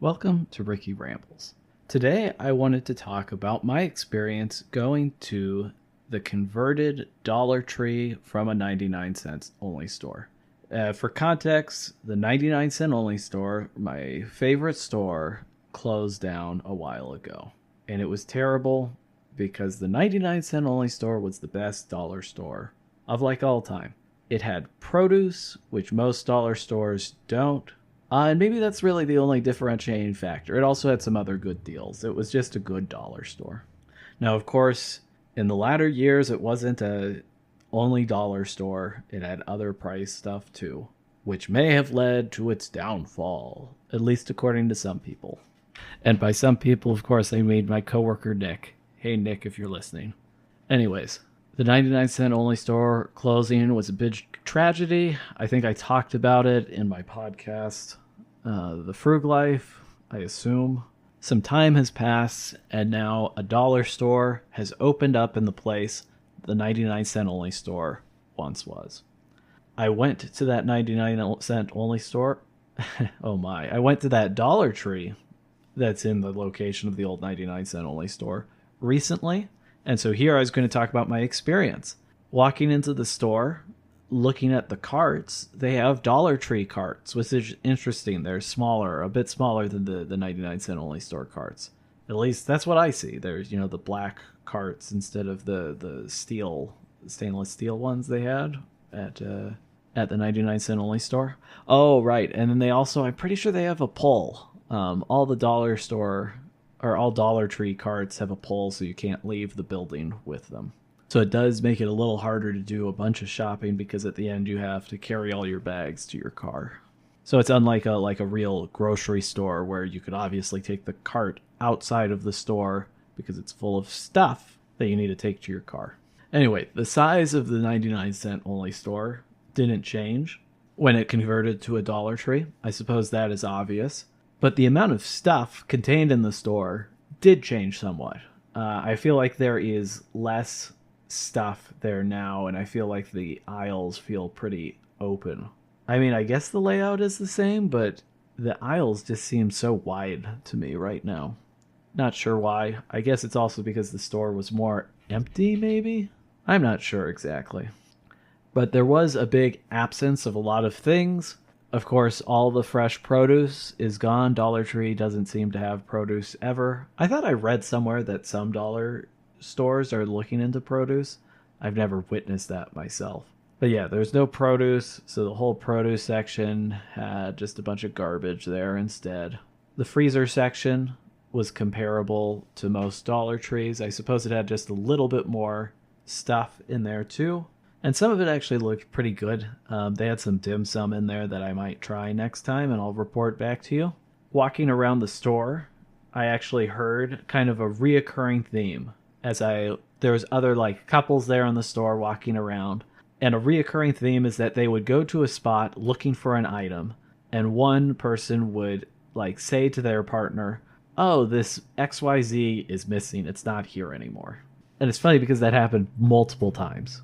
Welcome to Ricky Rambles. Today I wanted to talk about my experience going to the converted Dollar Tree from a 99 cents only store. For context, the 99 cent only store, my favorite store, closed down a while ago. And it was terrible because the 99 cent only store was the best dollar store of like all time. It had produce, which most dollar stores don't. And maybe that's really the only differentiating factor. It also had some other good deals. It was just a good dollar store. Now, of course, in the latter years, it wasn't a only dollar store. It had other price stuff too, which may have led to its downfall, at least according to some people. And by some people, of course, I mean my coworker Nick. Hey, Nick, if you're listening. Anyways, the 99 cent only store closing was a big tragedy. I think I talked about it in my podcast, The Frug Life, I assume. Some time has passed, and now a dollar store has opened up in the place the 99 cent only store once was. I went to that 99 cent only store. Oh my. I went to that Dollar Tree that's in the location of the old 99 cent only store recently. And so here I was going to talk about my experience. Walking into the store, looking at the carts, they have Dollar Tree carts, which is interesting. They're smaller, a bit smaller than the 99 cent only store carts. At least that's what I see. There's, the black carts instead of the stainless steel ones they had at the 99 cent only store. Oh, right. And then they also, I'm pretty sure they have a pole. All the dollar store or all Dollar Tree carts have a pole so you can't leave the building with them. So it does make it a little harder to do a bunch of shopping because at the end you have to carry all your bags to your car. So it's unlike a real grocery store where you could obviously take the cart outside of the store because it's full of stuff that you need to take to your car. Anyway, the size of the 99 cent only store didn't change when it converted to a Dollar Tree. I suppose that is obvious. But the amount of stuff contained in the store did change somewhat. I feel like there is less stuff there now, and I feel like the aisles feel pretty open. I mean, I guess the layout is the same, but the aisles just seem so wide to me right now. Not sure why. I guess it's also because the store was more empty, maybe? I'm not sure exactly. But there was a big absence of a lot of things. Of course, all the fresh produce is gone. Dollar Tree doesn't seem to have produce ever. I thought I read somewhere that some dollar stores are looking into produce. I've never witnessed that myself. But yeah, there's no produce, so the whole produce section had just a bunch of garbage there instead. The freezer section was comparable to most Dollar Trees. I suppose it had just a little bit more stuff in there too. And some of it actually looked pretty good. They had some dim sum in there that I might try next time, and I'll report back to you. Walking around the store, I actually heard kind of a reoccurring theme there was other couples there in the store walking around. And a reoccurring theme is that they would go to a spot looking for an item, and one person would say to their partner, "Oh, this XYZ is missing. It's not here anymore." And it's funny because that happened multiple times.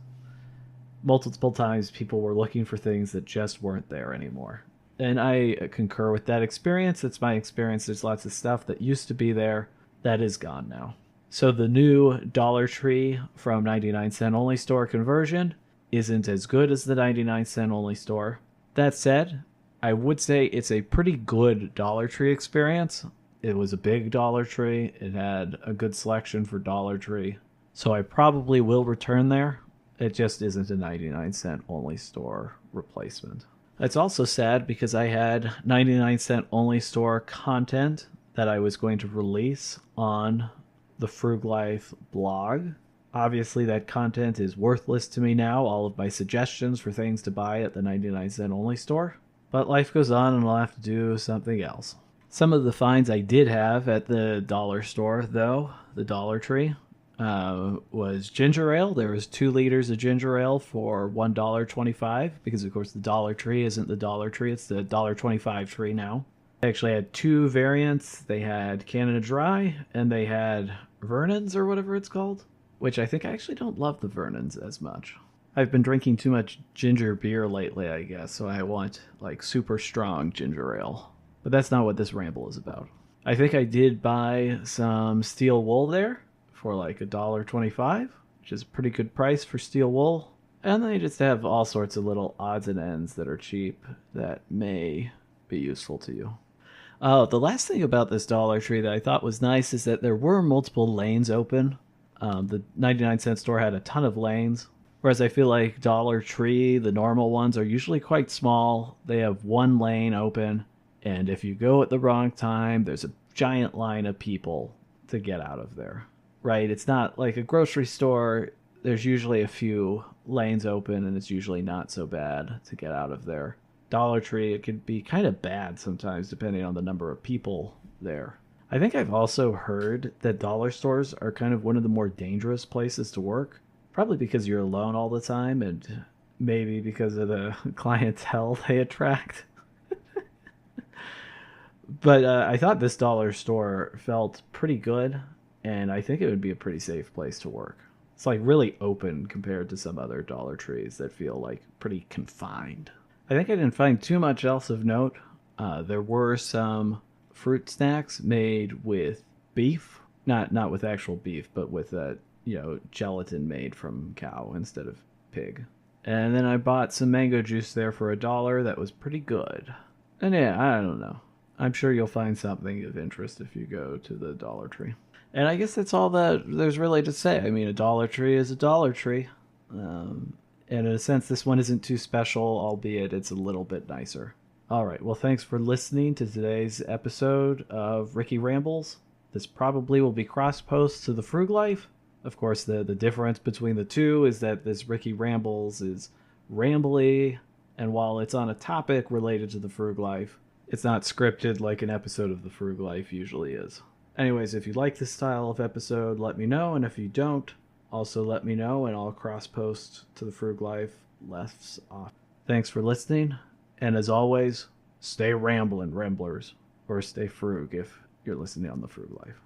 Multiple times people were looking for things that just weren't there anymore. And I concur with that experience. It's my experience. There's lots of stuff that used to be there that is gone now. So the new Dollar Tree from 99 cent only store conversion isn't as good as the 99 cent only store. That said, I would say it's a pretty good Dollar Tree experience. It was a big Dollar Tree. It had a good selection for Dollar Tree. So I probably will return there. It just isn't a 99 cent only store replacement. It's also sad because I had 99 cent only store content that I was going to release on the Frug Life blog. Obviously, that content is worthless to me now, all of my suggestions for things to buy at the 99 cent only store. But life goes on and I'll have to do something else. Some of the finds I did have at the dollar store, though, the Dollar Tree, was ginger ale. There was 2 liters of ginger ale for $1.25 because, of course, the Dollar Tree isn't the Dollar Tree. It's the $1.25 tree now. They actually had 2 variants. They had Canada Dry and they had Vernon's or whatever it's called, which I think I actually don't love the Vernon's as much. I've been drinking too much ginger beer lately, I guess, so I want super strong ginger ale. But that's not what this ramble is about. I think I did buy some steel wool there for like $1.25, which is a pretty good price for steel wool. And they just have all sorts of little odds and ends that are cheap that may be useful to you. Oh, the last thing about this Dollar Tree that I thought was nice is that there were multiple lanes open. The 99-cent store had a ton of lanes, whereas I feel like Dollar Tree, the normal ones, are usually quite small. They have one lane open, and if you go at the wrong time, there's a giant line of people to get out of there. Right? It's not like a grocery store. There's usually a few lanes open, and it's usually not so bad to get out of there. Dollar Tree, it could be kind of bad sometimes depending on the number of people there. I think I've also heard that dollar stores are kind of one of the more dangerous places to work, probably because you're alone all the time and maybe because of the clientele they attract. But I thought this dollar store felt pretty good, and I think it would be a pretty safe place to work. It's like really open compared to some other Dollar Trees that feel like pretty confined. I think I didn't find too much else of note. There were some fruit snacks made with beef, not with actual beef, but with gelatin made from cow instead of pig. And then I bought some mango juice there for $1. That was pretty good. And yeah, I don't know. I'm sure you'll find something of interest if you go to the Dollar Tree. And I guess that's all that there's really to say. I mean, a Dollar Tree is a Dollar Tree. And in a sense, this one isn't too special, albeit it's a little bit nicer. All right, well, thanks for listening to today's episode of Ricky Rambles. This probably will be Crosspost to the Frug Life. Of course, the difference between the two is that this Ricky Rambles is rambly, and while it's on a topic related to the Frug Life, it's not scripted like an episode of the Frug Life usually is. Anyways, if you like this style of episode, let me know, and if you don't, also let me know, and I'll cross-post to the Frug Life less off. Thanks for listening, and as always, stay ramblin', ramblers, or stay frug if you're listening on the Frug Life.